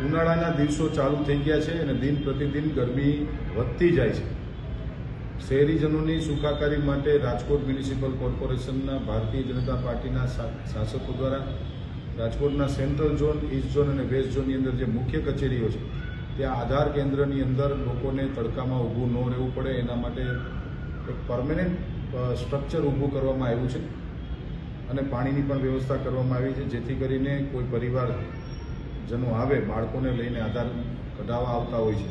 ઉનાળાના દિવસો ચાલુ થઈ ગયા છે અને દિન પ્રતિદિન ગરમી વધતી જાય છે. શહેરીજનોની સુખાકારી માટે રાજકોટ મ્યુનિસિપલ કોર્પોરેશનના ભારતીય જનતા પાર્ટીના શાસકો દ્વારા રાજકોટના સેન્ટ્રલ ઝોન, ઈસ્ટ ઝોન અને વેસ્ટ ઝોનની અંદર જે મુખ્ય કચેરીઓ છે ત્યાં આધાર કેન્દ્રની અંદર લોકોને તડકામાં ઊભું ન રહેવું પડે એના માટે એક પરમેનન્ટ સ્ટ્રક્ચર ઊભું કરવામાં આવ્યું છે અને પાણીની પણ વ્યવસ્થા કરવામાં આવી છે, જેથી કરીને કોઈ પરિવારજનો આવે બાળકોને લઈને આધાર કઢાવવા આવતા હોય છે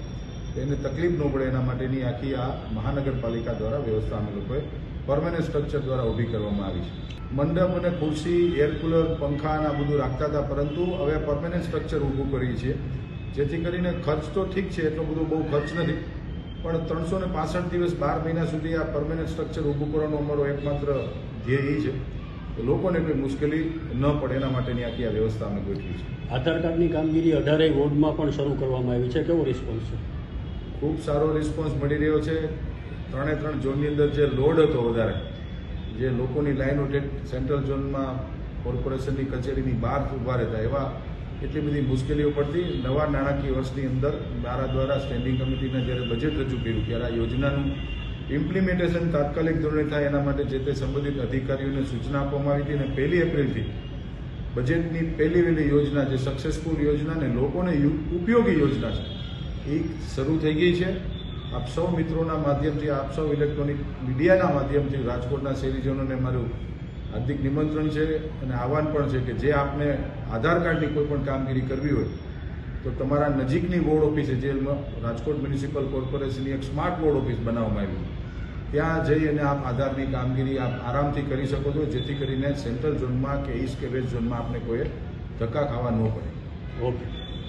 તો એને તકલીફ ન પડે એના માટેની આખી આ મહાનગરપાલિકા દ્વારા વ્યવસ્થા અમે લોકોએ પરમેનન્ટ સ્ટ્રક્ચર દ્વારા ઊભી કરવામાં આવી છે. મંડપ અને ખુરશી, એર કુલર, પંખા આ બધું રાખતા હતા, પરંતુ હવે પરમેનન્ટ સ્ટ્રક્ચર ઊભું કરીએ છીએ, જેથી કરીને ખર્ચ તો ઠીક છે, એટલો બધો બહુ ખર્ચ નથી, પણ 365 દિવસ 12 મહિના સુધી આ પરમેનન્ટ સ્ટ્રક્ચર ઊભું કરવાનો અમારો એકમાત્ર ધ્યેય એ છે કે લોકોને કોઈ મુશ્કેલી ન પડે એના માટેની આખી આ વ્યવસ્થા અમે ગોઠવી છે. આધાર કાર્ડની કામગીરી 18 વોર્ડમાં પણ શરૂ કરવામાં આવી છે, કેવો રિસ્પોન્સ છે? ખૂબ સારો રિસ્પોન્સ મળી રહ્યો છે. 3 ઝોનની અંદર જે લોડ હતો વધારે, જે લોકોની લાઈનો સેન્ટ્રલ ઝોનમાં કોર્પોરેશનની કચેરીની બહાર ઊભા રહેતા, એવા એટલી બધી મુશ્કેલીઓ પડતી. નવા નાણાકીય વર્ષની અંદર મારા દ્વારા સ્ટેન્ડિંગ કમિટીને જ્યારે બજેટ રજૂ કર્યું ત્યારે આ યોજનાનું ઇમ્પ્લિમેન્ટેશન તાત્કાલિક ધોરણે થાય એના માટે જે તે સંબંધિત અધિકારીઓને સૂચના આપવામાં આવી હતી અને 1 એપ્રિલથી બજેટની પહેલી વહેલી યોજના, જે સક્સેસફુલ યોજના ને લોકોને ઉપયોગી યોજના છે, એ શરૂ થઈ ગઈ છે. આપ સૌ મિત્રોના માધ્યમથી, આપ સૌ ઇલેક્ટ્રોનિક મીડિયાના માધ્યમથી રાજકોટના શહેરીજનોને મારું હાર્દિક નિમંત્રણ છે અને આહવાન પણ છે કે જે આપને આધાર કાર્ડની કોઈ પણ કામગીરી કરવી હોય તો તમારા નજીકની વોર્ડ ઓફિસે, જે રાજકોટ મ્યુનિસિપલ કોર્પોરેશનની એક સ્માર્ટ વોર્ડ ઓફિસ બનાવવામાં આવી છે, ત્યાં જઈ અને આપ આધારની કામગીરી આપ આરામથી કરી શકો છો, જેથી કરીને સેન્ટ્રલ ઝોનમાં કે ઈસ્ટ કે વેસ્ટ ઝોનમાં આપને કોઈ ધક્કા ખાવા ન પડે. ઓકે.